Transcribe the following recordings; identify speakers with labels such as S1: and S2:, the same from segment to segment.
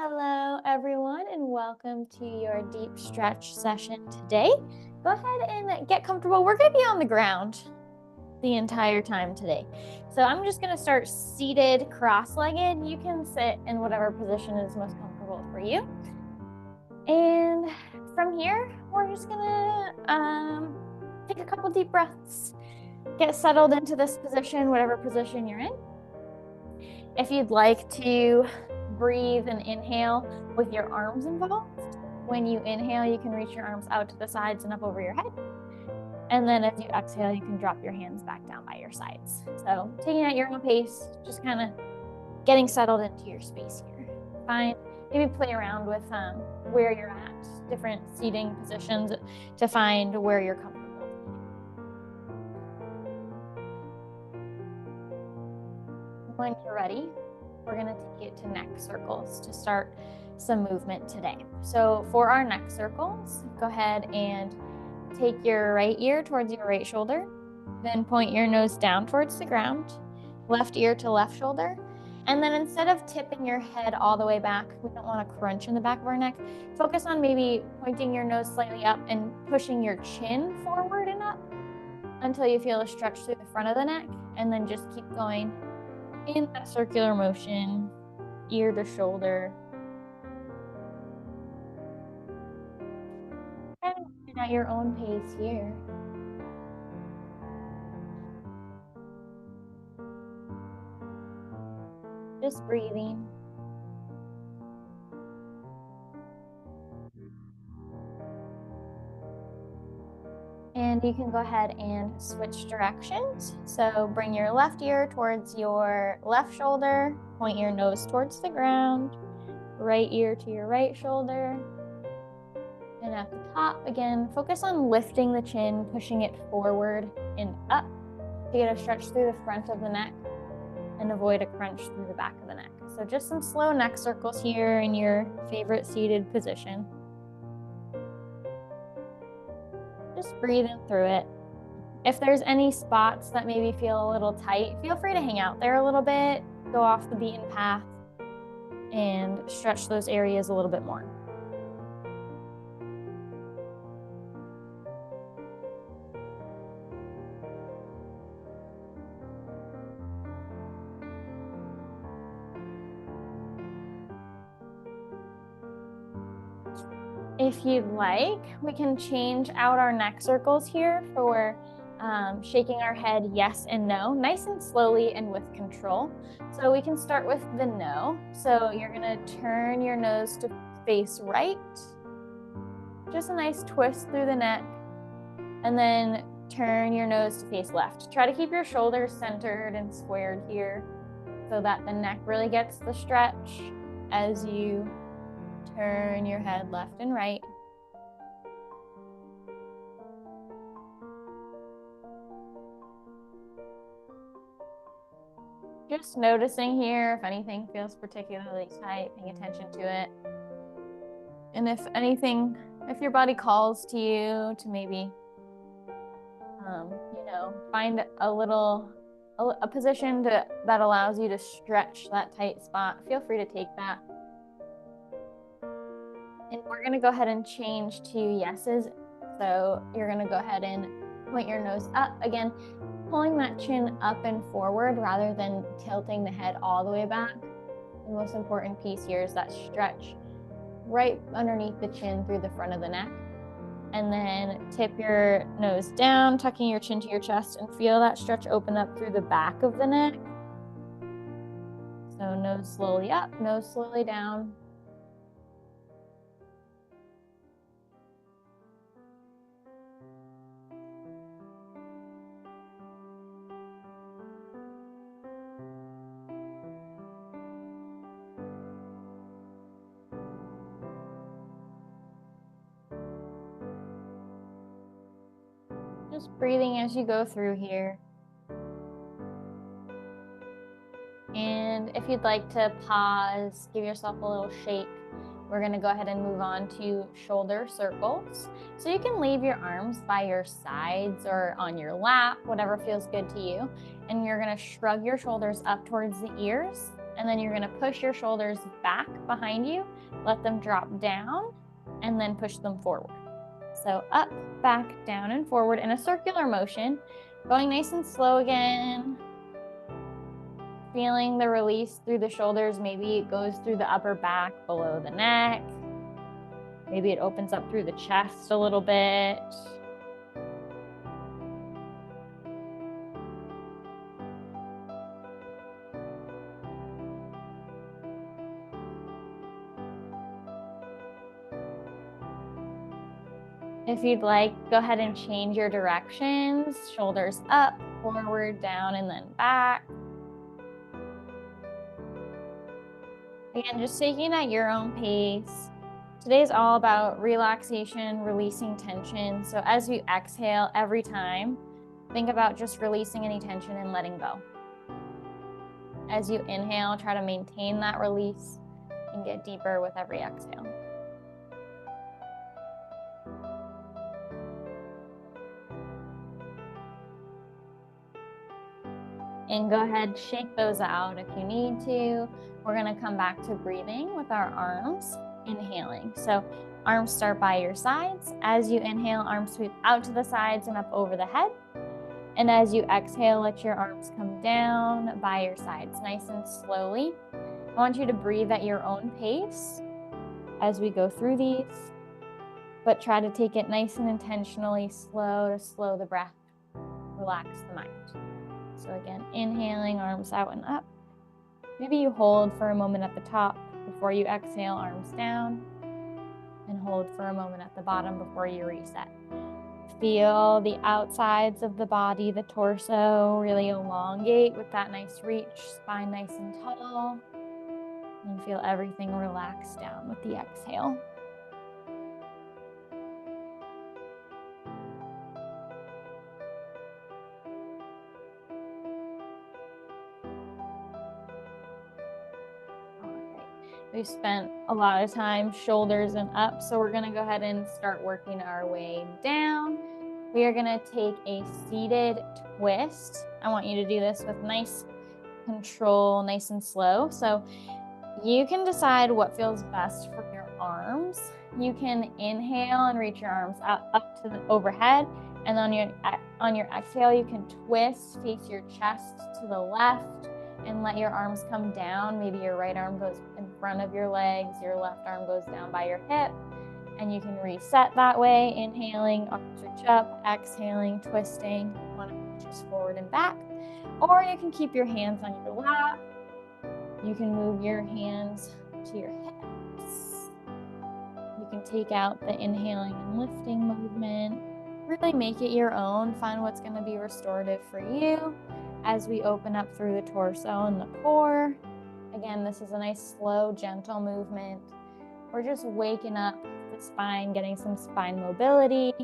S1: Hello, everyone, and welcome to your deep stretch session today. Go ahead and get comfortable. We're going to be on the ground the entire time today. So I'm just going to start seated, cross-legged. You can sit in whatever position is most comfortable for you. And from here, we're just going to take a couple deep breaths, get settled into this position, whatever position you're in. If you'd like to breathe and inhale with your arms involved. When you inhale, you can reach your arms out to the sides and up over your head. And then as you exhale, you can drop your hands back down by your sides. So taking it at your own pace, just kind of getting settled into your space here. Fine. Maybe play around with where you're at, different seating positions to find where you're comfortable. When you're ready, we're going to take it to neck circles to start some movement today. So for our neck circles, go ahead and take your right ear towards your right shoulder, then point your nose down towards the ground, left ear to left shoulder. And then instead of tipping your head all the way back, we don't want to crunch in the back of our neck. Focus on maybe pointing your nose slightly up and pushing your chin forward and up until you feel a stretch through the front of the neck, and then just keep going in that circular motion, ear to shoulder. And at your own pace here. Just breathing. And you can go ahead and switch directions. So bring your left ear towards your left shoulder, point your nose towards the ground, right ear to your right shoulder. And at the top, again, focus on lifting the chin, pushing it forward and up to get a stretch through the front of the neck and avoid a crunch through the back of the neck. So just some slow neck circles here in your favorite seated position. Just breathing through it. If there's any spots that maybe feel a little tight, feel free to hang out there a little bit, go off the beaten path, and stretch those areas a little bit more. If you'd like, we can change out our neck circles here for shaking our head yes and no, nice and slowly and with control. So we can start with the no. So you're gonna turn your nose to face right. Just a nice twist through the neck. And then turn your nose to face left. Try to keep your shoulders centered and squared here so that the neck really gets the stretch as you turn your head left and right. Just noticing here if anything feels particularly tight, paying attention to it. And if anything, if your body calls to you to maybe, find a position that allows you to stretch that tight spot, feel free to take that. And we're going to go ahead and change to yeses. So you're going to go ahead and point your nose up. Again, pulling that chin up and forward rather than tilting the head all the way back. The most important piece here is that stretch right underneath the chin through the front of the neck. And then tip your nose down, tucking your chin to your chest, and feel that stretch open up through the back of the neck. So nose slowly up, nose slowly down. Just breathing as you go through here. And if you'd like to pause, give yourself a little shake, we're going to go ahead and move on to shoulder circles. So you can leave your arms by your sides or on your lap, whatever feels good to you. And you're going to shrug your shoulders up towards the ears And then you're going to push your shoulders back behind you, let them drop down, and then push them forward. So up, back, down, and forward in a circular motion, going nice and slow again. Feeling the release through the shoulders. Maybe it goes through the upper back, below the neck. Maybe it opens up through the chest a little bit. If you'd like, go ahead and change your directions. Shoulders up, forward, down, and then back. Again, just taking at your own pace. Today's all about relaxation, releasing tension. So as you exhale every time, think about just releasing any tension and letting go. As you inhale, try to maintain that release and get deeper with every exhale. And go ahead, shake those out if you need to. We're gonna come back to breathing with our arms, inhaling. So arms start by your sides. As you inhale, arms sweep out to the sides and up over the head. And as you exhale, let your arms come down by your sides, nice and slowly. I want you to breathe at your own pace as we go through these, but try to take it nice and intentionally slow to slow the breath, relax the mind. So again, inhaling, arms out and up. Maybe you hold for a moment at the top before you exhale, arms down, and hold for a moment at the bottom before you reset. Feel the outsides of the body, the torso, really elongate with that nice reach, spine nice and tall, and feel everything relax down with the exhale. We've spent a lot of time shoulders and up, so we're gonna go ahead and start working our way down. We are gonna take a seated twist. I want you to do this with nice control, nice and slow. So you can decide what feels best for your arms. You can inhale and reach your arms up to the overhead, and on your exhale, you can twist, face your chest to the left, and let your arms come down. Maybe your right arm goes in front of your legs, your left arm goes down by your hip, and you can reset that way. Inhaling, arms reach up, exhaling, twisting, one reaches forward and back. Or you can keep your hands on your lap. You can move your hands to your hips. You can take out the inhaling and lifting movement. Really make it your own. Find what's going to be restorative for you. As we open up through the torso and the core. Again, this is a nice, slow, gentle movement. We're just waking up the spine, getting some spine mobility,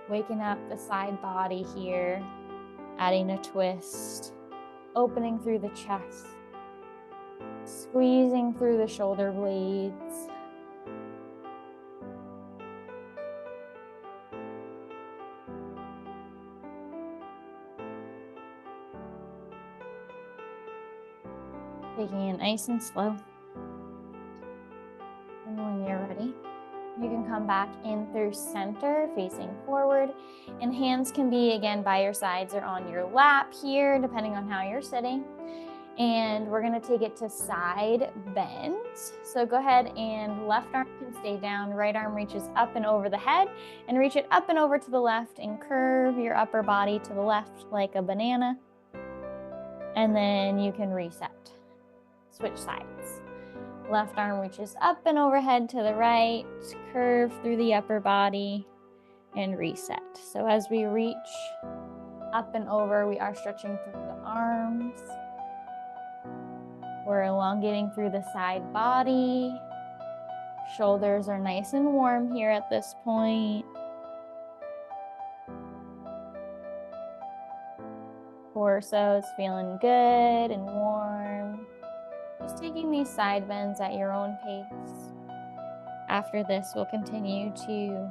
S1: waking up the side body here, adding a twist, opening through the chest, squeezing through the shoulder blades. Taking it nice and slow. And when you're ready, you can come back in through center, facing forward. And hands can be, again, by your sides or on your lap here, depending on how you're sitting. And we're gonna take it to side bends. So go ahead and left arm can stay down, right arm reaches up and over the head, and reach it up and over to the left and curve your upper body to the left like a banana. And then you can reset. Switch sides. Left arm reaches up and overhead to the right, curve through the upper body, and reset. So as we reach up and over, we are stretching through the arms. We're elongating through the side body. Shoulders are nice and warm here at this point. Torso is feeling good and warm. Just taking these side bends at your own pace. After this, we'll continue to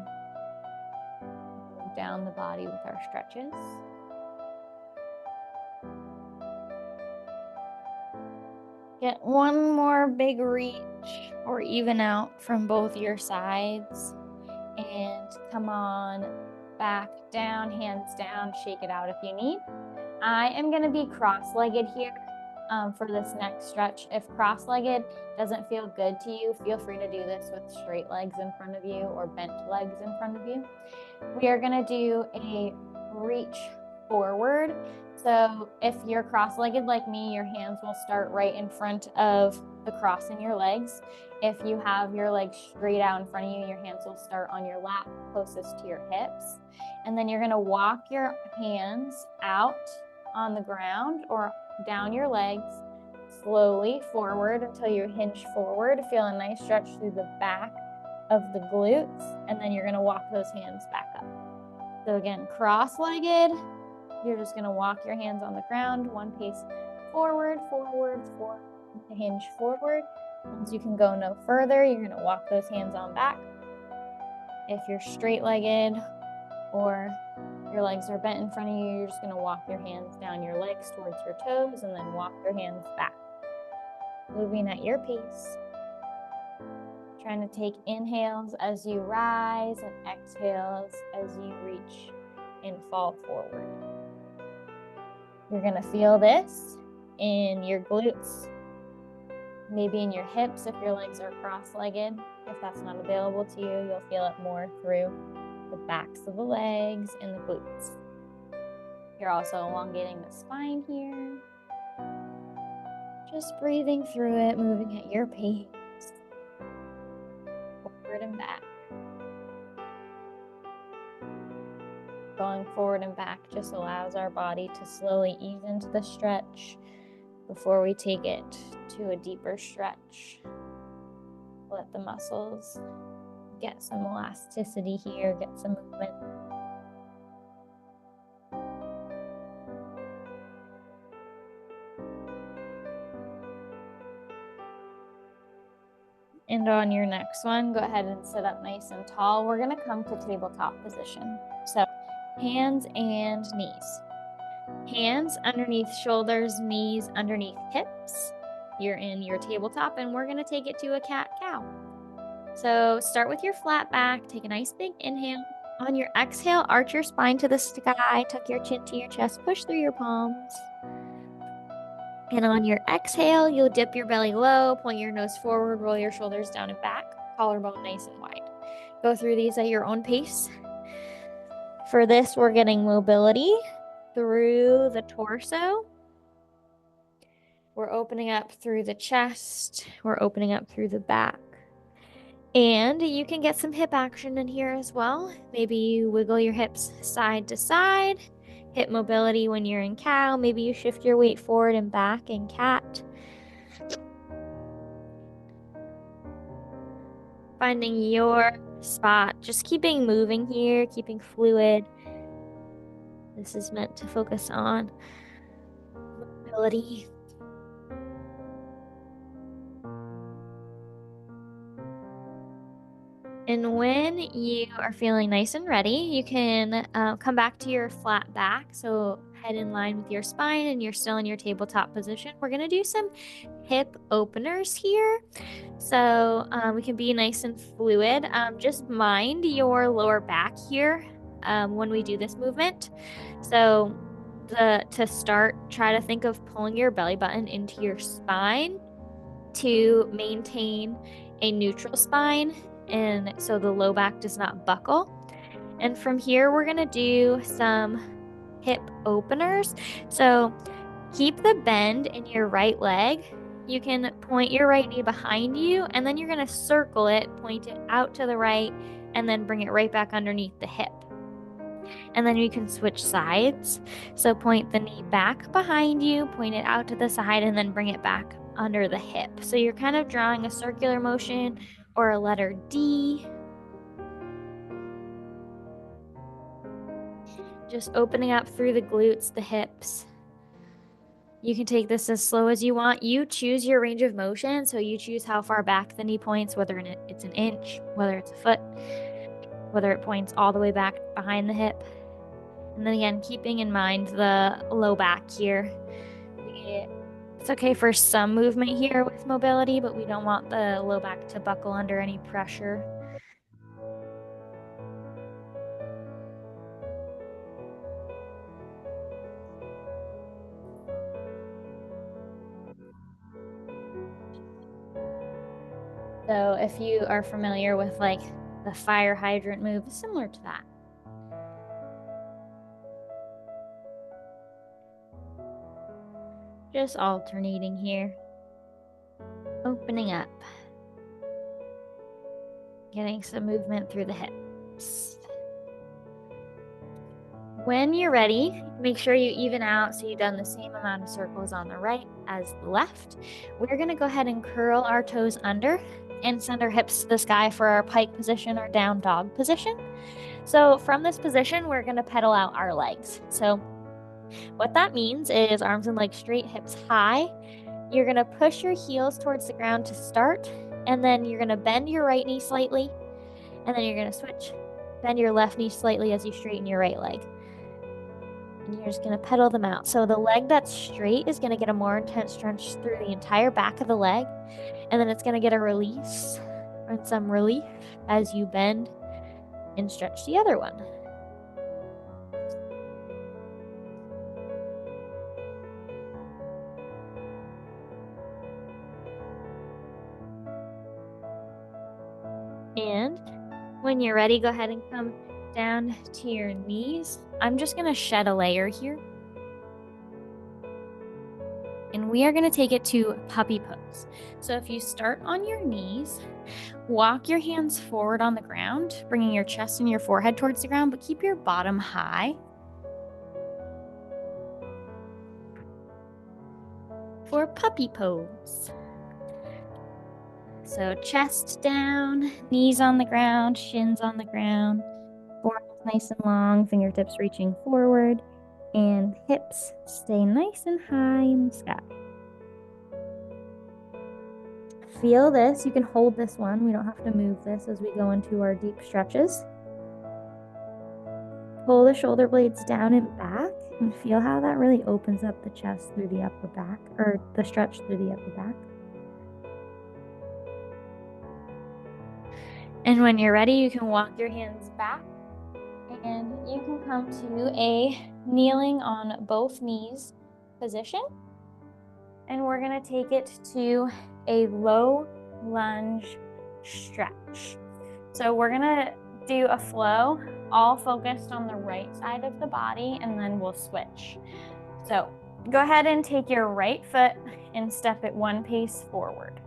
S1: move down the body with our stretches. Get one more big reach or even out from both your sides. And come on back down, hands down, shake it out if you need. I am going to be cross-legged here for this next stretch. If cross-legged doesn't feel good to you, feel free to do this with straight legs in front of you or bent legs in front of you. We are going to do a reach forward. So if you're cross-legged like me, your hands will start right in front of the cross in your legs. If you have your legs straight out in front of you, your hands will start on your lap closest to your hips. And then you're going to walk your hands out on the ground or down your legs slowly forward until you hinge forward. Feel a nice stretch through the back of the glutes, and then you're going to walk those hands back up. So again, cross-legged, you're just going to walk your hands on the ground, one pace forward, forward, forward, to hinge forward. Once you can go no further, you're going to walk those hands on back. If you're straight-legged or your legs are bent in front of you, you're just going to walk your hands down your legs towards your toes and then walk your hands back. Moving at your pace. Trying to take inhales as you rise and exhales as you reach and fall forward. You're going to feel this in your glutes, maybe in your hips if your legs are cross-legged. If that's not available to you, you'll feel it more through the backs of the legs and the glutes. You're also elongating the spine here. Just breathing through it, moving at your pace. Forward and back. Going forward and back just allows our body to slowly ease into the stretch before we take it to a deeper stretch. Let the muscles get some elasticity here, get some movement. And on your next one, go ahead and sit up nice and tall. We're going to come to tabletop position. So hands and knees. Hands underneath shoulders, knees underneath hips. You're in your tabletop, and we're going to take it to a cat-cow. So start with your flat back. Take a nice big inhale. On your exhale, arch your spine to the sky. Tuck your chin to your chest. Push through your palms. And on your exhale, you'll dip your belly low, point your nose forward, roll your shoulders down and back, collarbone nice and wide. Go through these at your own pace. For this, we're getting mobility through the torso. We're opening up through the chest. We're opening up through the back. And you can get some hip action in here as well. Maybe you wiggle your hips side to side. Hip mobility when you're in cow. Maybe you shift your weight forward and back in cat. Finding your spot. Just keeping moving here, keeping fluid. This is meant to focus on mobility. And when you are feeling nice and ready, you can come back to your flat back. So head in line with your spine and you're still in your tabletop position. We're going to do some hip openers here. So we can be nice and fluid. Just mind your lower back here when we do this movement. So to start, try to think of pulling your belly button into your spine to maintain a neutral spine, and so the low back does not buckle. And from here, we're going to do some hip openers. So keep the bend in your right leg. You can point your right knee behind you, and then you're going to circle it, point it out to the right, and then bring it right back underneath the hip. And then you can switch sides. So point the knee back behind you, point it out to the side, and then bring it back under the hip. So you're kind of drawing a circular motion or a letter D. Just opening up through the glutes, the hips. You can take this as slow as you want. You choose your range of motion. So you choose how far back the knee points, whether it's an inch, whether it's a foot, whether it points all the way back behind the hip. And then again, keeping in mind the low back here. We It's okay for some movement here with mobility, but we don't want the low back to buckle under any pressure. So if you are familiar with like the fire hydrant move, similar to that. Just alternating here. Opening up. Getting some movement through the hips. When you're ready, make sure you even out so you've done the same amount of circles on the right as the left. We're going to go ahead and curl our toes under and send our hips to the sky for our pike position or down dog position. So from this position, we're going to pedal out our legs. So what that means is arms and legs straight, hips high. You're going to push your heels towards the ground to start, and then you're going to bend your right knee slightly, and then you're going to switch, bend your left knee slightly as you straighten your right leg. And you're just going to pedal them out. So the leg that's straight is going to get a more intense stretch through the entire back of the leg, and then it's going to get a release and some relief as you bend and stretch the other one. And when you're ready, go ahead and come down to your knees. I'm just going to shed a layer here. And we are going to take it to puppy pose. So if you start on your knees, walk your hands forward on the ground, bringing your chest and your forehead towards the ground, but keep your bottom high. For puppy pose. So chest down, knees on the ground, shins on the ground, forehead nice and long, fingertips reaching forward, and hips stay nice and high in the sky. Feel this. You can hold this one. We don't have to move this as we go into our deep stretches. Pull the shoulder blades down and back, and feel how that really opens up the chest through the upper back, or the stretch through the upper back. And when you're ready, you can walk your hands back, and you can come to a kneeling on both knees position. And we're going to take it to a low lunge stretch. So we're going to do a flow, all focused on the right side of the body, and then we'll switch. So go ahead and take your right foot and step it one pace forward.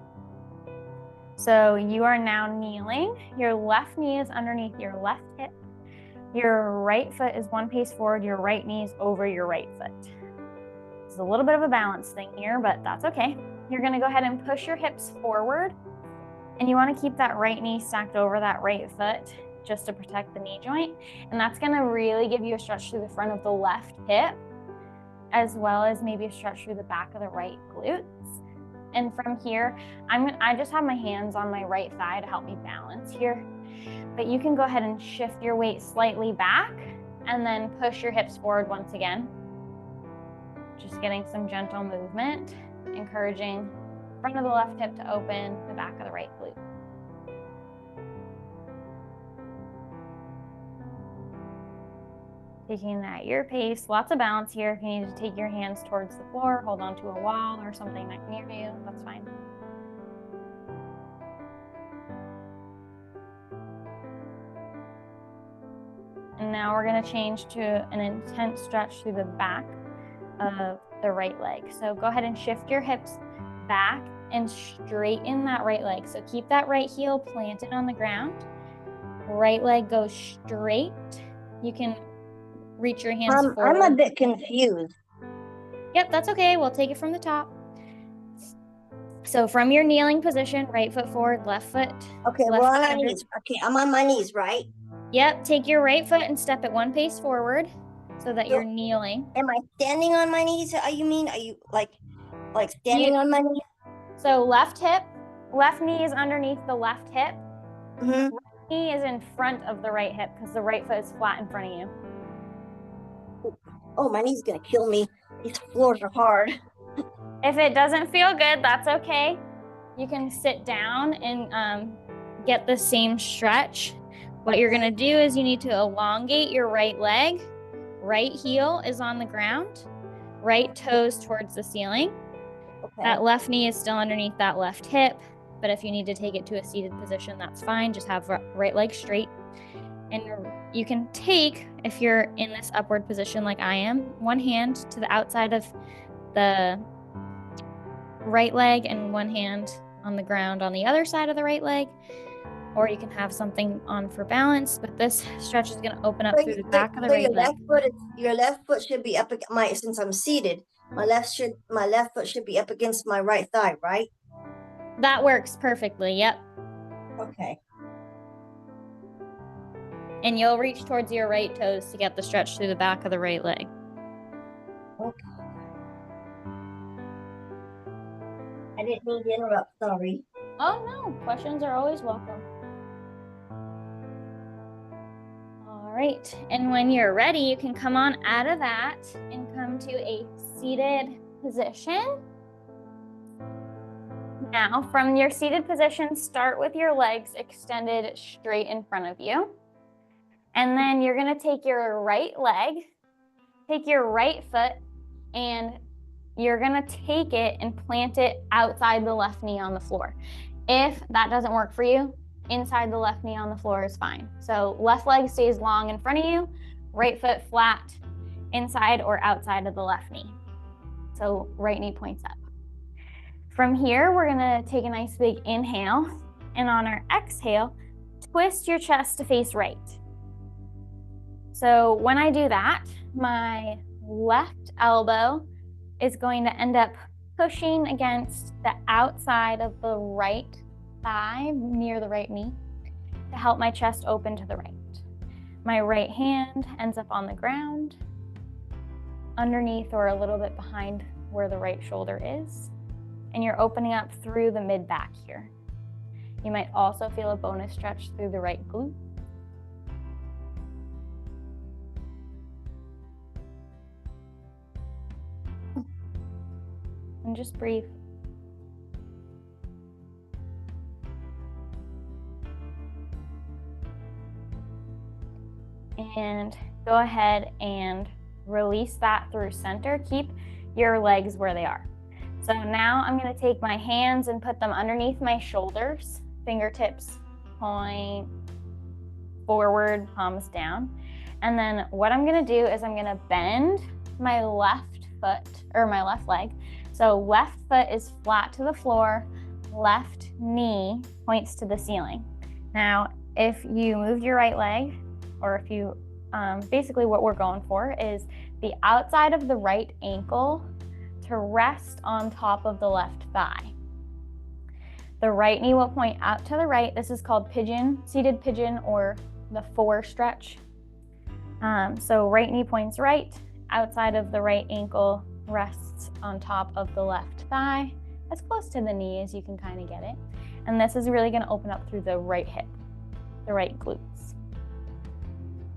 S1: So you are now kneeling. Your left knee is underneath your left hip. Your right foot is one pace forward. Your right knee is over your right foot. It's a little bit of a balance thing here, but that's okay. You're going to go ahead and push your hips forward, and you want to keep that right knee stacked over that right foot just to protect the knee joint. And that's going to really give you a stretch through the front of the left hip, as well as maybe a stretch through the back of the right glutes. And from here, I just have my hands on my right thigh to help me balance here. But you can go ahead and shift your weight slightly back and then push your hips forward once again. Just getting some gentle movement, encouraging front of the left hip to open, the back of the right glute. Taking that at your pace, lots of balance here. If you need to take your hands towards the floor, hold on to a wall or something near you, that's fine. And now we're going to change to an intense stretch through the back of the right leg. So go ahead and shift your hips back and straighten that right leg. So keep that right heel planted on the ground. Right leg goes straight. You can reach your hands forward.
S2: I'm a bit confused.
S1: Yep, that's okay. We'll take it from the top. So from your kneeling position, right foot forward, left foot.
S2: Okay,
S1: left
S2: we're on our knees. Okay, I'm on my knees, right?
S1: Yep, take your right foot and step it one pace forward so that you're kneeling.
S2: Am I standing on my knees? You mean, are you like standing on my knees?
S1: So left knee is underneath the left hip.
S2: Mm-hmm.
S1: Right knee is in front of the right hip because the right foot is flat in front of you.
S2: Oh, my knee's gonna kill me. These floors are hard.
S1: If it doesn't feel good, that's okay. You can sit down and get the same stretch. What you're gonna do is you need to elongate your right leg. Right heel is on the ground. Right toes towards the ceiling.
S2: Okay.
S1: That left knee is still underneath that left hip, but if you need to take it to a seated position, that's fine. Just have right leg straight. And you can take, if you're in this upward position like I am, one hand to the outside of the right leg and one hand on the ground on the other side of the right leg. Or you can have something on for balance, but this stretch is going to open up through the back of the right leg.
S2: Your left foot should be up against since I'm seated. My left foot should be up against my right thigh, right?
S1: That works perfectly. Yep.
S2: Okay.
S1: And you'll reach towards your right toes to get the stretch through the back of the right leg.
S2: Okay. I didn't mean to interrupt, sorry.
S1: Oh no, questions are always welcome. All right, and when you're ready, you can come on out of that and come to a seated position. Now, from your seated position, start with your legs extended straight in front of you. And then you're gonna take your right leg, take your right foot, and you're gonna take it and plant it outside the left knee on the floor. If that doesn't work for you, inside the left knee on the floor is fine. So left leg stays long in front of you, right foot flat inside or outside of the left knee. So right knee points up. From here, we're gonna take a nice big inhale, and on our exhale, twist your chest to face right. So when I do that, my left elbow is going to end up pushing against the outside of the right thigh near the right knee to help my chest open to the right. My right hand ends up on the ground, underneath or a little bit behind where the right shoulder is, and you're opening up through the mid-back here. You might also feel a bonus stretch through the right glute. And just breathe. And go ahead and release that through center. Keep your legs where they are. So now I'm going to take my hands and put them underneath my shoulders, fingertips point forward, palms down. And then what I'm going to do is I'm going to bend my left foot or my left leg. So left foot is flat to the floor, left knee points to the ceiling. Now, if you move your right leg, or if you, basically what we're going for is the outside of the right ankle to rest on top of the left thigh. The right knee will point out to the right. This is called pigeon, seated pigeon, or the 4 stretch. So right knee points right, outside of the right ankle rests on top of the left thigh, as close to the knee as you can kind of get it. And this is really going to open up through the right hip, the right glutes.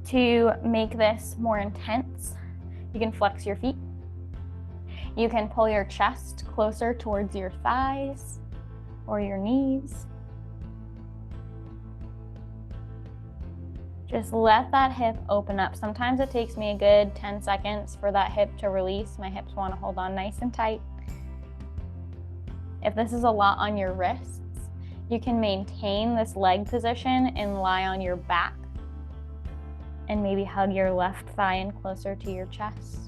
S1: To make this more intense, you can flex your feet. You can pull your chest closer towards your thighs or your knees. Just let that hip open up. Sometimes it takes me a good 10 seconds for that hip to release. My hips want to hold on nice and tight. If this is a lot on your wrists, you can maintain this leg position and lie on your back and maybe hug your left thigh in closer to your chest.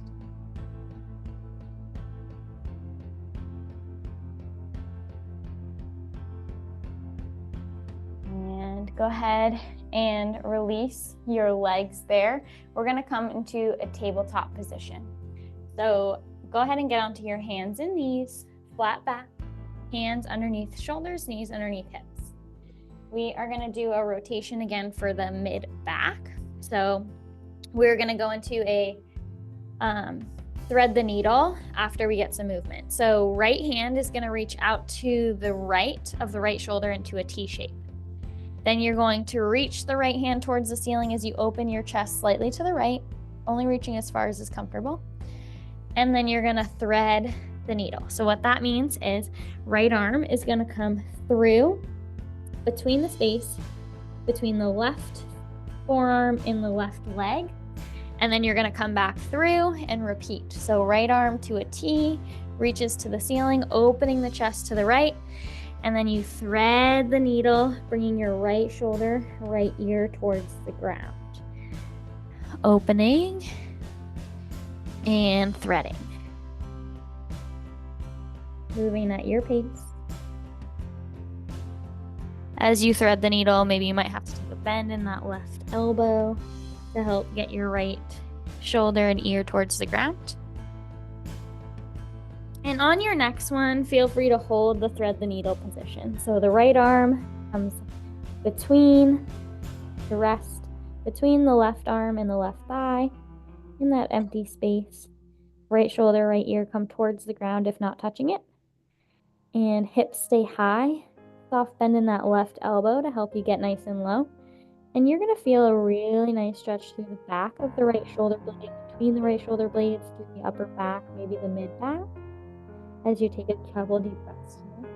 S1: And go ahead and release your legs there. We're gonna come into a tabletop position. So go ahead and get onto your hands and knees, flat back, hands underneath shoulders, knees underneath hips. We are gonna do a rotation again for the mid back. So we're gonna go into a thread the needle after we get some movement. So right hand is gonna reach out to the right of the right shoulder into a T shape. Then you're going to reach the right hand towards the ceiling as you open your chest slightly to the right, only reaching as far as is comfortable. And then you're gonna thread the needle. So what that means is right arm is going to come through between the space between the left forearm and the left leg, and then you're going to come back through and repeat. So right arm to a T, reaches to the ceiling, opening the chest to the right, and then you thread the needle, bringing your right shoulder, right ear towards the ground. Opening and threading. Moving at your pace. As you thread the needle, maybe you might have to take a bend in that left elbow to help get your right shoulder and ear towards the ground. And on your next one, feel free to hold the thread the needle position. So the right arm comes between the rest, between the left arm and the left thigh, in that empty space. Right shoulder, right ear come towards the ground if not touching it. And hips stay high. Soft bend in that left elbow to help you get nice and low. And you're going to feel a really nice stretch through the back of the right shoulder blade, between the right shoulder blades, through the upper back, maybe the mid back, as you take a couple deep breaths here.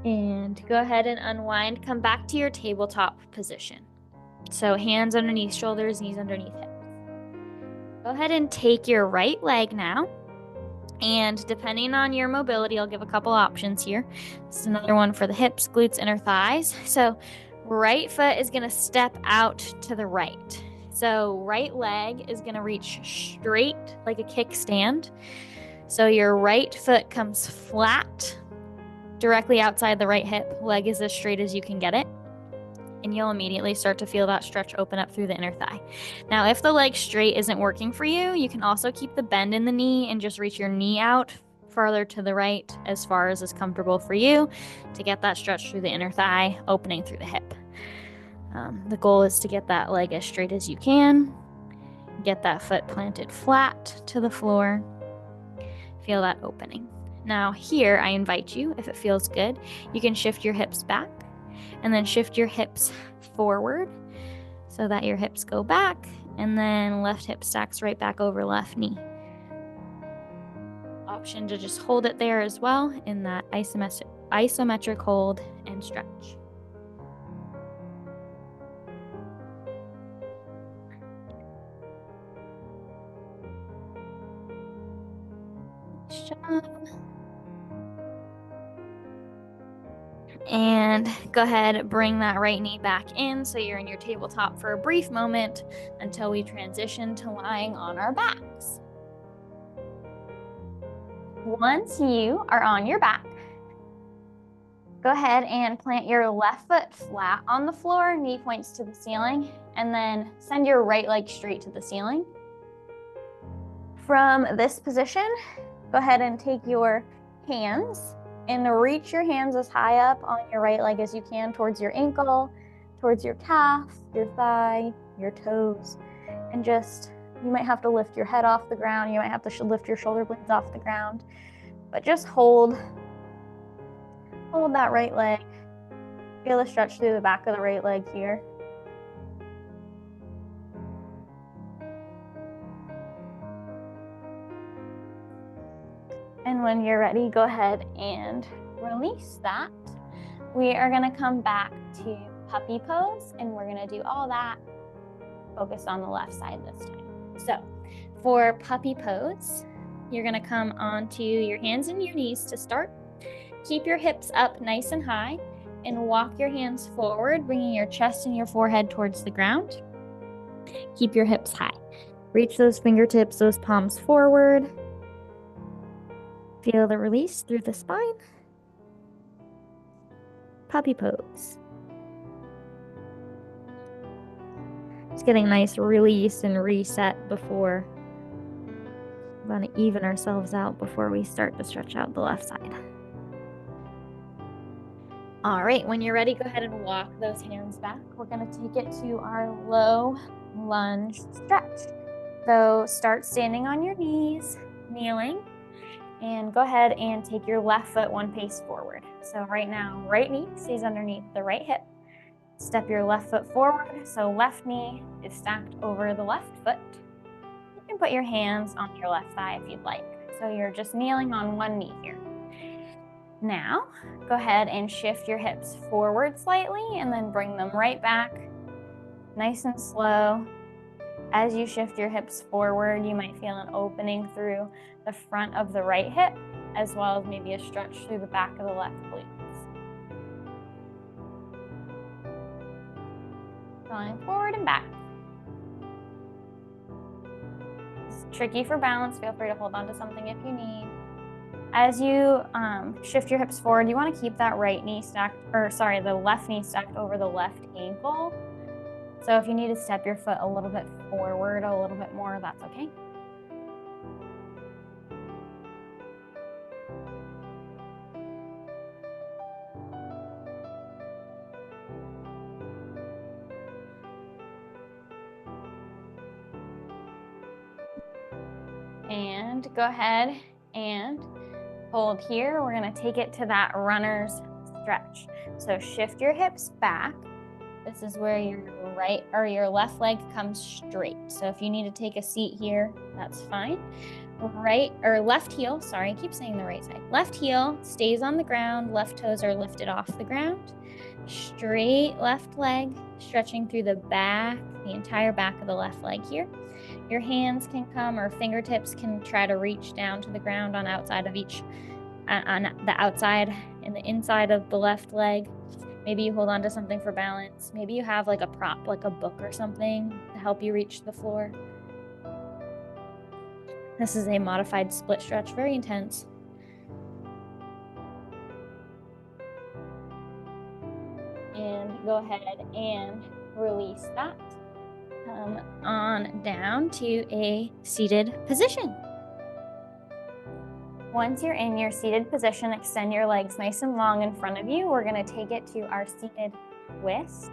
S1: And go ahead and unwind. Come back to your tabletop position. So hands underneath shoulders, knees underneath hips. Go ahead and take your right leg now. And depending on your mobility, I'll give a couple options here. This is another one for the hips, glutes, inner thighs. So right foot is going to step out to the right. So right leg is going to reach straight like a kickstand. So your right foot comes flat directly outside the right hip. Leg is as straight as you can get it. And you'll immediately start to feel that stretch open up through the inner thigh. Now, if the leg straight isn't working for you, you can also keep the bend in the knee and just reach your knee out farther to the right as far as is comfortable for you to get that stretch through the inner thigh, opening through the hip. The goal is to get that leg as straight as you can. Get that foot planted flat to the floor. Feel that opening. Now here, I invite you, if it feels good, you can shift your hips back and then shift your hips forward so that your hips go back, and then left hip stacks right back over left knee. Option to just hold it there as well in that isometric hold and stretch. Nice job. And go ahead, bring that right knee back in so you're in your tabletop for a brief moment until we transition to lying on our backs. Once you are on your back, go ahead and plant your left foot flat on the floor, knee points to the ceiling, and then send your right leg straight to the ceiling. From this position, go ahead and take your hands and reach your hands as high up on your right leg as you can towards your ankle, towards your calf, your thigh, your toes, and just, you might have to lift your head off the ground, you might have to lift your shoulder blades off the ground, but just hold that right leg. Feel a stretch through the back of the right leg here. And when you're ready, go ahead and release that. We are gonna come back to puppy pose, and we're gonna do all that focused on the left side this time. So for puppy pose, you're gonna come onto your hands and your knees to start. Keep your hips up nice and high and walk your hands forward, bringing your chest and your forehead towards the ground. Keep your hips high. Reach those fingertips, those palms forward. Feel the release through the spine. Puppy pose. Just getting a nice release and reset before we want to even ourselves out before we start to stretch out the left side. All right, when you're ready, go ahead and walk those hands back. We're going to take it to our low lunge stretch. So start standing on your knees, kneeling, And go ahead and take your left foot one pace forward. So right now, right knee stays underneath the right hip. Step your left foot forward, so left knee is stacked over the left foot. You can put your hands on your left thigh if you'd like. So you're just kneeling on one knee here. Now, go ahead and shift your hips forward slightly and then bring them right back, nice and slow. As you shift your hips forward, you might feel an opening through the front of the right hip, as well as maybe a stretch through the back of the left glutes. Going forward and back. It's tricky for balance. Feel free to hold on to something if you need. As you shift your hips forward, you want to keep that the left knee stacked over the left ankle. So if you need to step your foot a little bit forward, a little bit more, that's okay. And go ahead and hold here. We're going to take it to that runner's stretch. So shift your hips back. This is where your right or your left leg comes straight. So if you need to take a seat here, that's fine. Left heel, sorry, I keep saying the right side. Left heel stays on the ground, left toes are lifted off the ground. Straight left leg, stretching through the back, the entire back of the left leg here. Your hands can come, or fingertips can try to reach down to the ground on the outside and the inside of the left leg. Maybe you hold on to something for balance. Maybe you have like a prop, like a book or something to help you reach the floor. This is a modified split stretch, very intense. And go ahead and release that. Come on down to a seated position. Once you're in your seated position, extend your legs nice and long in front of you. We're going to take it to our seated twist.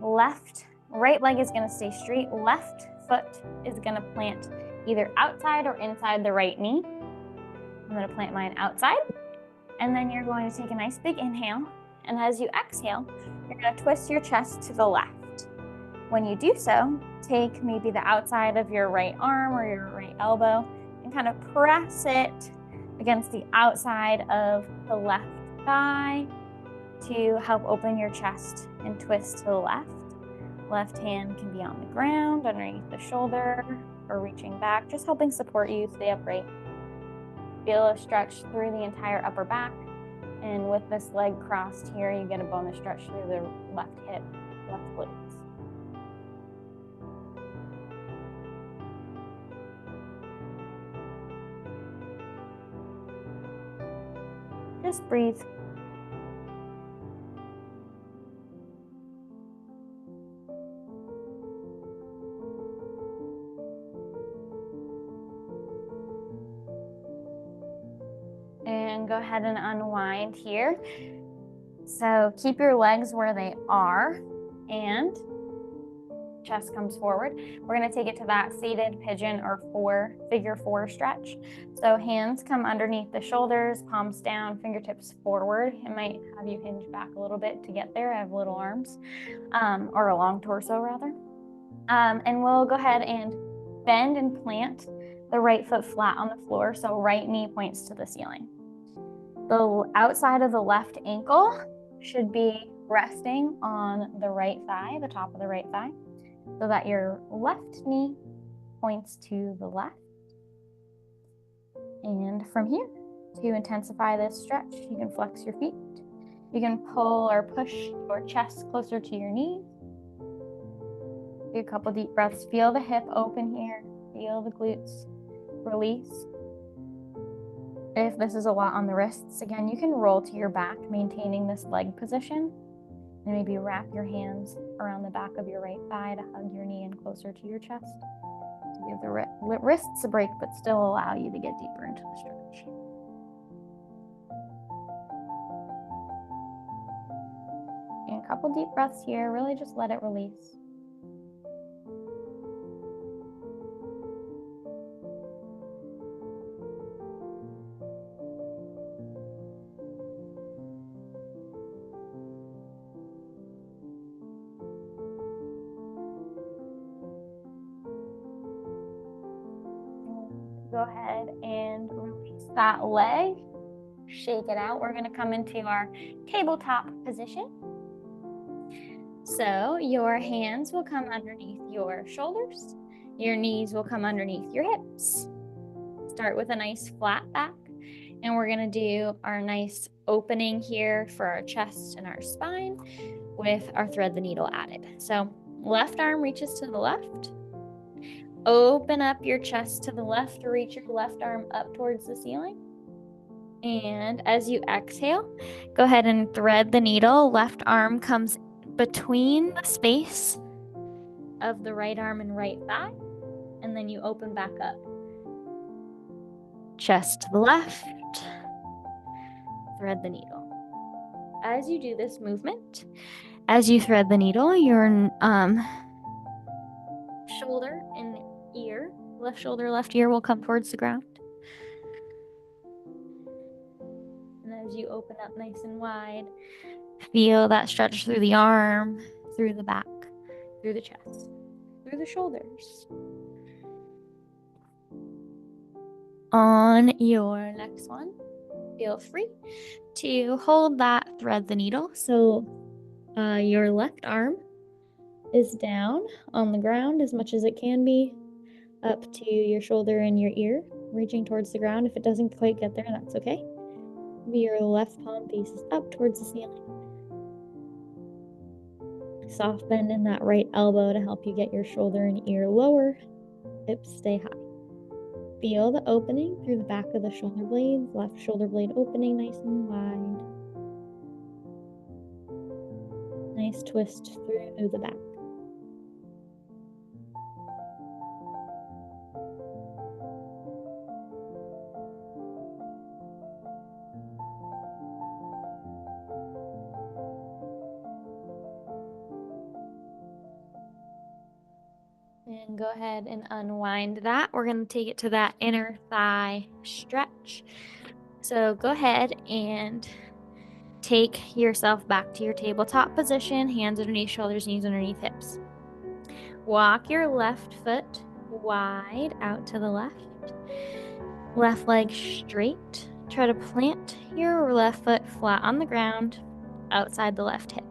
S1: Right leg is going to stay straight. Left foot is going to plant either outside or inside the right knee. I'm going to plant mine outside. And then you're going to take a nice big inhale. And as you exhale, you're going to twist your chest to the left. When you do so, take maybe the outside of your right arm or your right elbow and kind of press it against the outside of the left thigh to help open your chest and twist to the left. Left hand can be on the ground, underneath the shoulder, or reaching back, just helping support you stay upright. Feel a stretch through the entire upper back. And with this leg crossed here, you get a bonus stretch through the left hip, left glutes. Just breathe. And go ahead and unwind here. So keep your legs where they are and chest comes forward. We're going to take it to that seated pigeon or figure four stretch. So hands come underneath the shoulders, palms down, fingertips forward. It might have you hinge back a little bit to get there. I have little arms, or a long torso rather. And we'll go ahead and bend and plant the right foot flat on the floor. So right knee points to the ceiling. The outside of the left ankle should be resting on the right thigh, the top of the right thigh, so that your left knee points to the left. And from here, to intensify this stretch, you can flex your feet. You can pull or push your chest closer to your knees. Do a couple deep breaths. Feel the hip open here. Feel the glutes release. If this is a lot on the wrists, again, you can roll to your back, maintaining this leg position. And maybe wrap your hands around the back of your right thigh to hug your knee in closer to your chest. To give the wrists a break, but still allow you to get deeper into the stretch. And a couple deep breaths here. Really just let it release. Go ahead and release that leg. Shake it out. We're going to come into our tabletop position. So your hands will come underneath your shoulders. Your knees will come underneath your hips. Start with a nice flat back. And we're going to do our nice opening here for our chest and our spine with our thread the needle added. So left arm reaches to the left. Open up your chest to the left to reach your left arm up towards the ceiling. And as you exhale, go ahead and thread the needle. Left arm comes between the space of the right arm and right thigh. And then you open back up. Chest to the left. Thread the needle. As you do this movement, as you thread the needle, your shoulder and ear, left shoulder, left ear will come towards the ground. And as you open up nice and wide, feel that stretch through the arm, through the back, through the chest, through the shoulders. On your next one, feel free to hold that thread the needle. So your left arm is down on the ground as much as it can be, up to your shoulder and your ear, reaching towards the ground. If it doesn't quite get there, that's okay. Your left palm faces up towards the ceiling. Soft bend in that right elbow to help you get your shoulder and ear lower. Hips stay high. Feel the opening through the back of the shoulder blades. Left shoulder blade opening nice and wide. Nice twist through the back. And go ahead and unwind that. We're going to take it to that inner thigh stretch. So go ahead and take yourself back to your tabletop position, hands underneath shoulders, knees underneath hips. Walk your left foot wide out to the left. Left leg straight. Try to plant your left foot flat on the ground outside the left hip.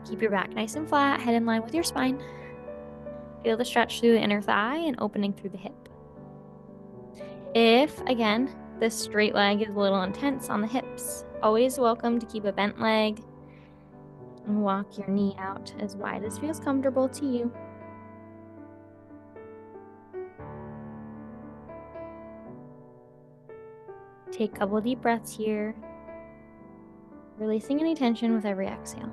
S1: Keep your back nice and flat, head in line with your spine. Feel the stretch through the inner thigh and opening through the hip. If, again, this straight leg is a little intense on the hips, always welcome to keep a bent leg and walk your knee out as wide as feels comfortable to you. Take a couple of deep breaths here, releasing any tension with every exhale.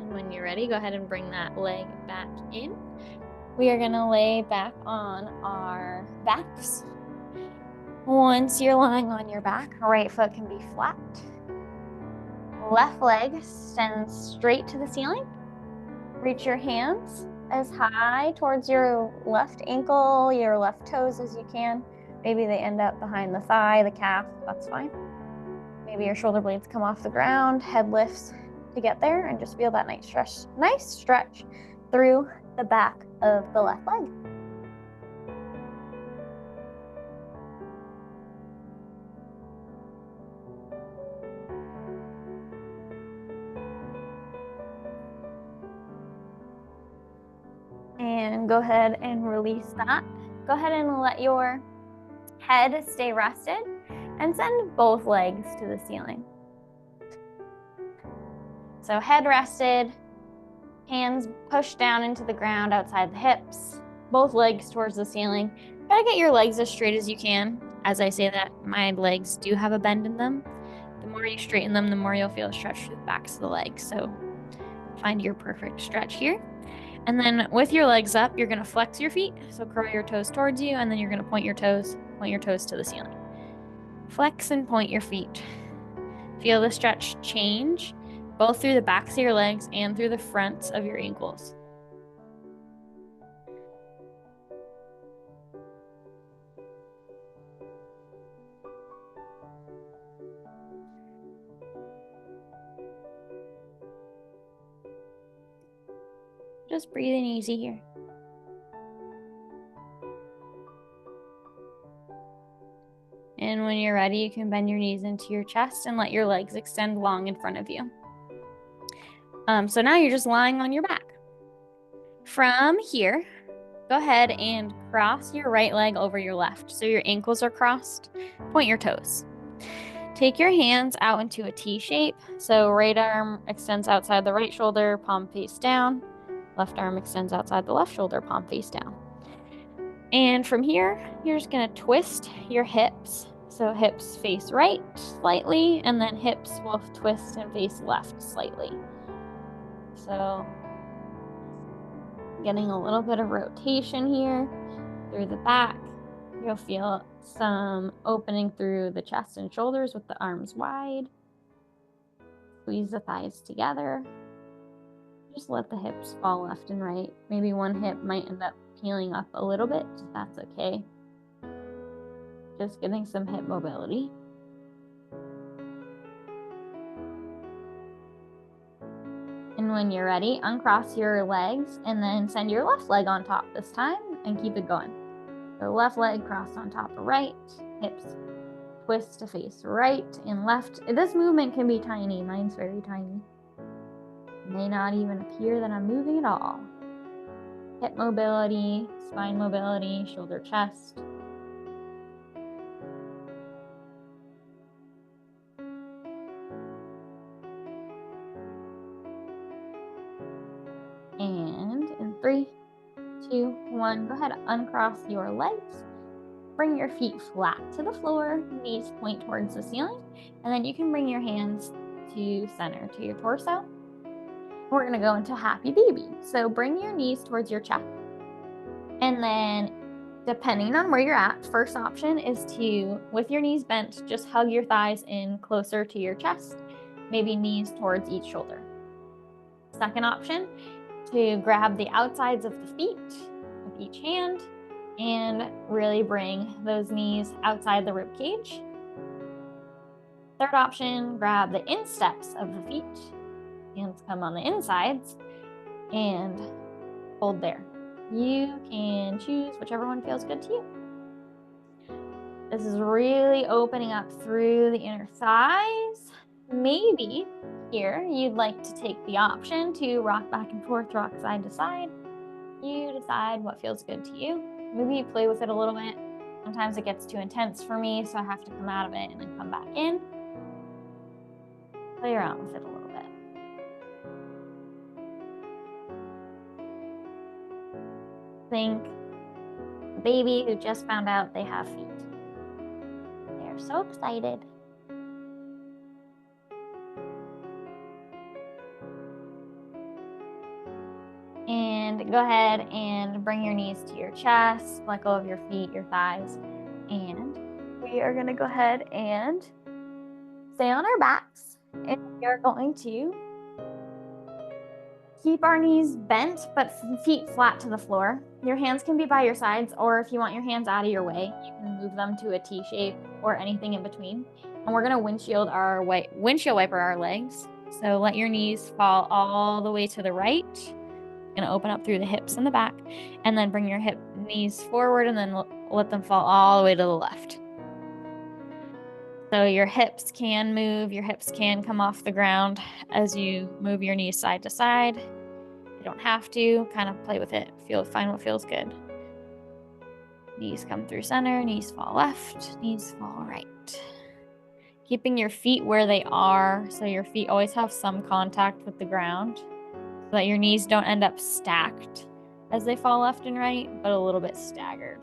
S1: When you're ready, go ahead and bring that leg back in. We are going to lay back on our backs. Once you're lying on your back, right foot can be flat. Left leg extends straight to the ceiling. Reach your hands as high towards your left ankle, your left toes as you can. Maybe they end up behind the thigh, the calf, that's fine. Maybe your shoulder blades come off the ground, head lifts to get there, and just feel that nice stretch through the back of the left leg. And go ahead and release that. Go ahead and let your head stay rested and send both legs to the ceiling. So head rested, hands pushed down into the ground outside the hips, both legs towards the ceiling. Try to get your legs as straight as you can. As I say that, my legs do have a bend in them. The more you straighten them, the more you'll feel a stretch through the backs of the legs. So find your perfect stretch here. And then with your legs up, you're going to flex your feet. So curl your toes towards you, and then you're going to point your toes to the ceiling. Flex and point your feet. Feel the stretch change, both through the backs of your legs and through the fronts of your ankles. Just breathing easy here. And when you're ready, you can bend your knees into your chest and let your legs extend long in front of you. So now you're just lying on your back. From here, go ahead and cross your right leg over your left. So your ankles are crossed. Point your toes. Take your hands out into a T shape. So right arm extends outside the right shoulder, palm face down. Left arm extends outside the left shoulder, palm face down. And from here, you're just gonna twist your hips. So hips face right slightly, and then hips will twist and face left slightly. So getting a little bit of rotation here through the back. You'll feel some opening through the chest and shoulders with the arms wide. Squeeze the thighs together. Just let the hips fall left and right. Maybe one hip might end up peeling up a little bit. That's okay. Just getting some hip mobility. And when you're ready, uncross your legs and then send your left leg on top this time and keep it going. So left leg crossed on top of right, hips twist to face right and left. This movement can be tiny. Mine's very tiny. It may not even appear that I'm moving at all. Hip mobility, spine mobility, shoulder, chest. And in 3, 2, 1, go ahead, uncross your legs. Bring your feet flat to the floor, knees point towards the ceiling, and then you can bring your hands to center, to your torso. We're gonna go into happy baby. So bring your knees towards your chest. And then depending on where you're at, first option is to, with your knees bent, just hug your thighs in closer to your chest, maybe knees towards each shoulder. Second option, to grab the outsides of the feet with each hand and really bring those knees outside the rib cage. Third option, grab the insteps of the feet. Hands come on the insides and hold there. You can choose whichever one feels good to you. This is really opening up through the inner thighs. Maybe here you'd like to take the option to rock back and forth, rock side to side. You decide what feels good to you. Maybe you play with it a little bit. Sometimes it gets too intense for me, so I have to come out of it and then come back in. Play around with it a little bit. Think a baby who just found out they have feet. They're so excited. And go ahead and bring your knees to your chest, let go of your feet, your thighs. And we are going to go ahead and stay on our backs. And we are going to keep our knees bent, but feet flat to the floor. Your hands can be by your sides, or if you want your hands out of your way, you can move them to a T shape or anything in between. And we're going to windshield wiper our legs. So let your knees fall all the way to the right. Going to open up through the hips and the back, and then bring your knees forward and then let them fall all the way to the left. So your hips can move, your hips can come off the ground as you move your knees side to side. You don't have to, kind of play with it. Find what feels good. Knees come through center, knees fall left, knees fall right. Keeping your feet where they are, so your feet always have some contact with the ground, so that your knees don't end up stacked as they fall left and right, but a little bit staggered.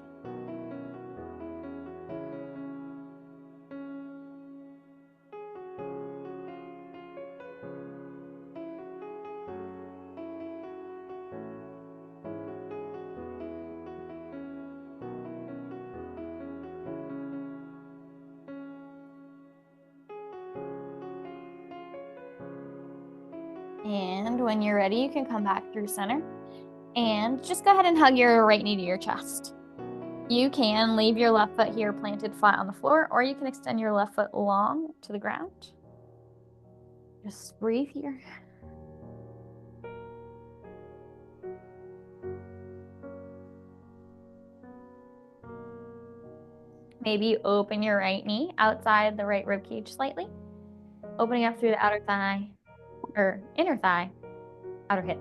S1: And when you're ready, you can come back through center and just go ahead and hug your right knee to your chest. You can leave your left foot here planted flat on the floor, or you can extend your left foot long to the ground. Just breathe here. Maybe open your right knee outside the right rib cage slightly, opening up through the outer thigh, or inner thigh, outer hip.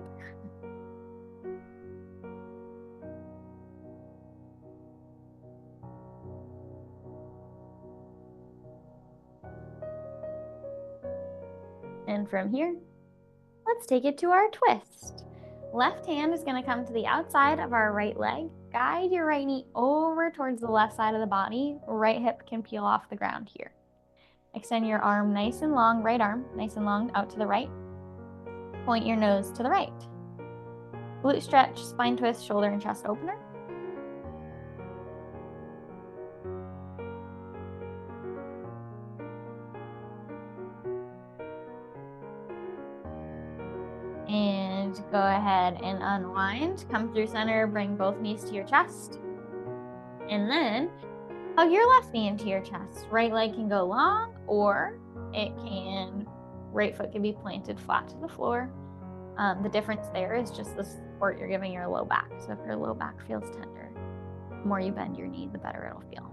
S1: And from here, let's take it to our twist. Left hand is going to come to the outside of our right leg. Guide your right knee over towards the left side of the body. Right hip can peel off the ground here. Extend your arm nice and long, right arm nice and long out to the right. Point your nose to the right. Glute stretch, spine twist, shoulder and chest opener. And go ahead and unwind. Come through center, bring both knees to your chest. And then hug your left knee into your chest. Right leg can go long, or right foot can be planted flat to the floor. The difference there is just the support you're giving your low back. So if your low back feels tender, the more you bend your knee, the better it'll feel.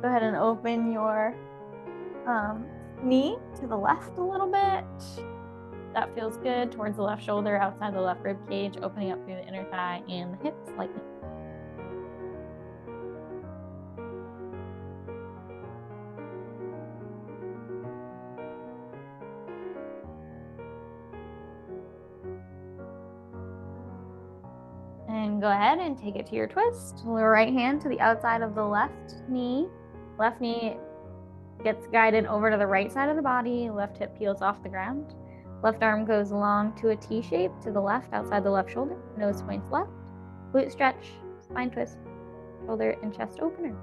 S1: Go ahead and open your knee to the left a little bit. That feels good. Towards the left shoulder, outside the left rib cage, opening up through the inner thigh and the hip slightly. And go ahead and take it to your twist. Lower right hand to the outside of the left knee. Left knee gets guided over to the right side of the body. Left hip peels off the ground. Left arm goes long to a T shape to the left outside the left shoulder. Nose points left. Glute stretch, spine twist, shoulder and chest opener.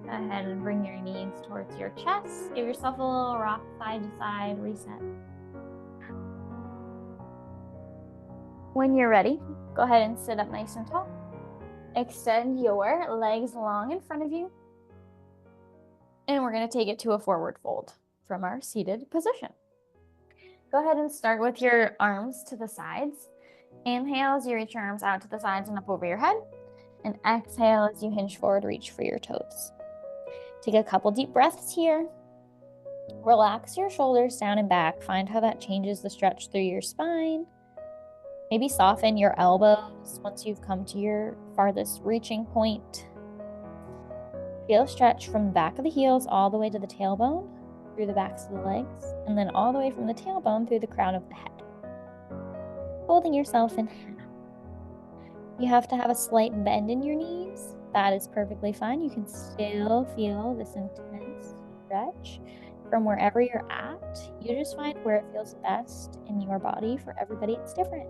S1: Go ahead and bring your knees towards your chest. Give yourself a little rock side to side reset. When you're ready, go ahead and sit up nice and tall. Extend your legs long in front of you. And we're going to take it to a forward fold from our seated position. Go ahead and start with your arms to the sides. Inhale as you reach your arms out to the sides and up over your head. And exhale as you hinge forward, reach for your toes. Take a couple deep breaths here. Relax your shoulders down and back. Find how that changes the stretch through your spine. Maybe soften your elbows once you've come to your farthest reaching point. Feel stretch from the back of the heels all the way to the tailbone, through the backs of the legs, and then all the way from the tailbone through the crown of the head. Holding yourself in half. You have to have a slight bend in your knees. That is perfectly fine. You can still feel this intense stretch from wherever you're at. You just find where it feels best in your body. For everybody, it's different.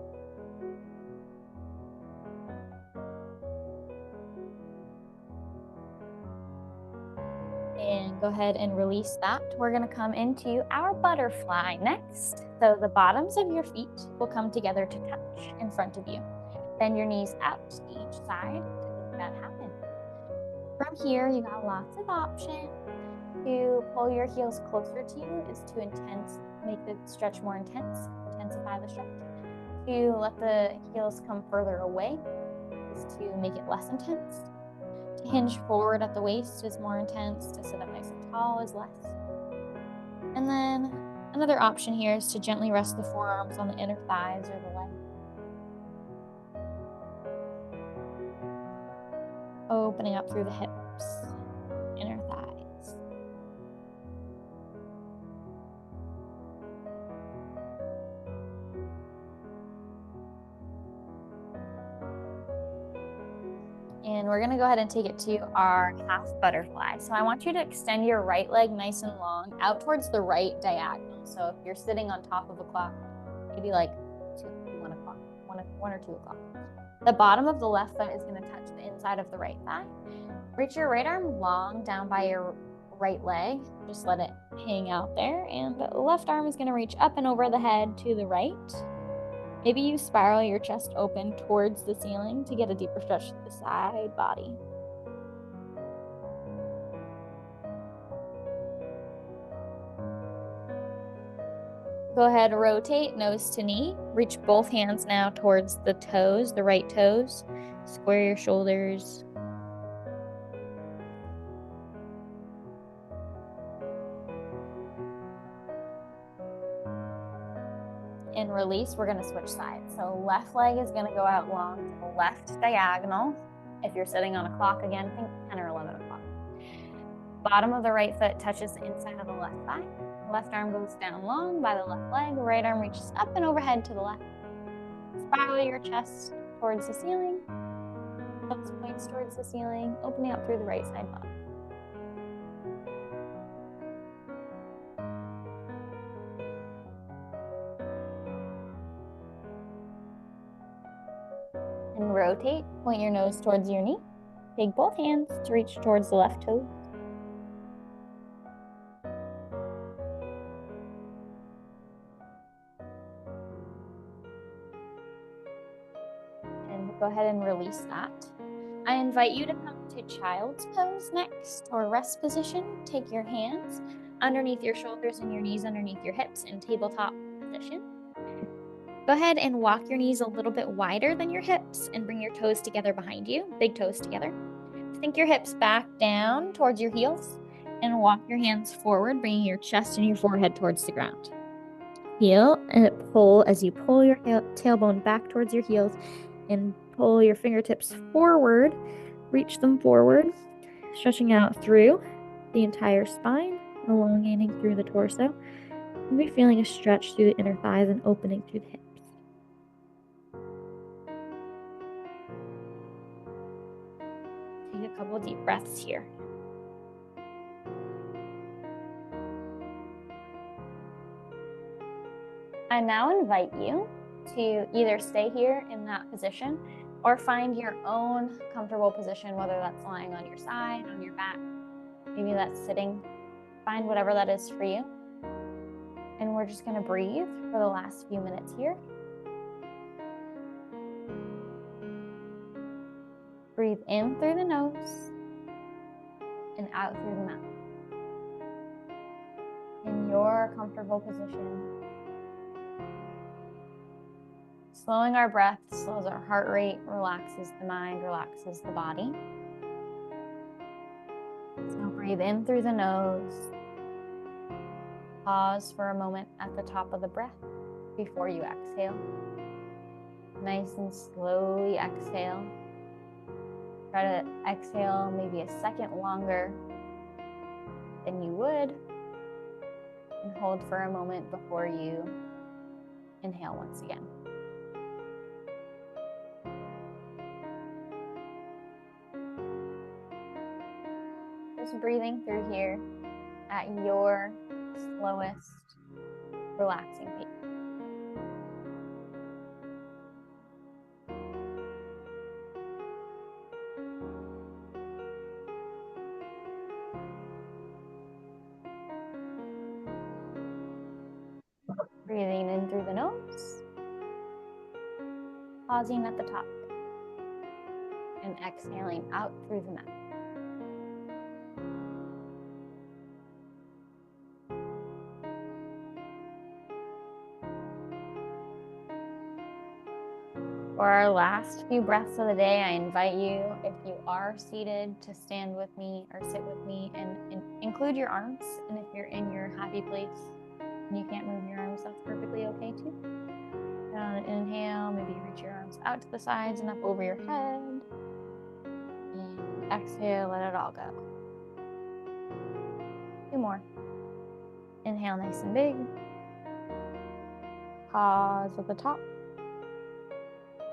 S1: And go ahead and release that. We're going to come into our butterfly next. So the bottoms of your feet will come together to touch in front of you. Bend your knees out to each side to make that happen. From here, you got lots of options. To pull your heels closer to you is to make the stretch more intense, intensify the stretch. To let the heels come further away is to make it less intense. To hinge forward at the waist is more intense. To sit up nice and tall is less. And then another option here is to gently rest the forearms on the inner thighs or the legs. Opening up through the hips, inner thighs. And we're going to go ahead and take it to our half butterfly. So I want you to extend your right leg nice and long out towards the right diagonal. So if you're sitting on top of a clock, maybe like 2, 1 o'clock, 1 or 2 o'clock. The bottom of the left foot is going to touch the inside of the right thigh. Reach your right arm long down by your right leg. Just let it hang out there. And the left arm is going to reach up and over the head to the right. Maybe you spiral your chest open towards the ceiling to get a deeper stretch to the side body. Go ahead, rotate nose to knee. Reach both hands now towards the toes, the right toes. Square your shoulders. And release, we're going to switch sides. So left leg is going to go out long to the left diagonal. If you're sitting on a clock, again, think 10 or 11 o'clock. Bottom of the right foot touches the inside of the left thigh. Left arm goes down long by the left leg. Right arm reaches up and overhead to the left. Spiral your chest towards the ceiling. Toes points towards the ceiling, opening up through the right side body. And rotate, point your nose towards your knee. Take both hands to reach towards the left toe. And go ahead and release that. I invite you to come to child's pose next, or rest position. Take your hands underneath your shoulders and your knees underneath your hips in tabletop position. Go ahead and walk your knees a little bit wider than your hips and bring your toes together behind you, big toes together. Sink your hips back down towards your heels and walk your hands forward, bringing your chest and your forehead towards the ground. Heel and pull as you pull your tailbone back towards your heels and pull your fingertips forward, reach them forward, stretching out through the entire spine, elongating through the torso. You'll be feeling a stretch through the inner thighs and opening through the hips. Take a couple deep breaths here. I now invite you to either stay here in that position or find your own comfortable position, whether that's lying on your side, on your back, maybe that's sitting. Find whatever that is for you. And we're just going to breathe for the last few minutes here. Breathe in through the nose and out through the mouth. In your comfortable position. Slowing our breath slows our heart rate, relaxes the mind, relaxes the body. So breathe in through the nose. Pause for a moment at the top of the breath before you exhale. Nice and slowly exhale. Try to exhale maybe a second longer than you would. And hold for a moment before you inhale once again. Just breathing through here at your slowest, relaxing pace. Breathing in through the nose, pausing at the top, and exhaling out through the mouth. For our last few breaths of the day, I invite you, if you are seated, to stand with me or sit with me and include your arms. And if you're in your happy place and you can't move your arms, that's perfectly okay too. On an inhale, maybe you reach your arms out to the sides and up over your head. And exhale, let it all go. 2 more. Inhale nice and big. Pause at the top.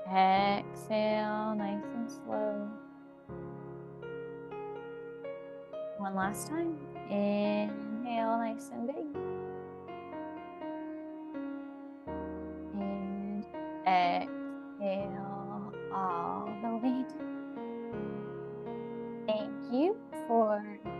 S1: Exhale, nice and slow. One last time. Inhale, nice and big. And exhale. for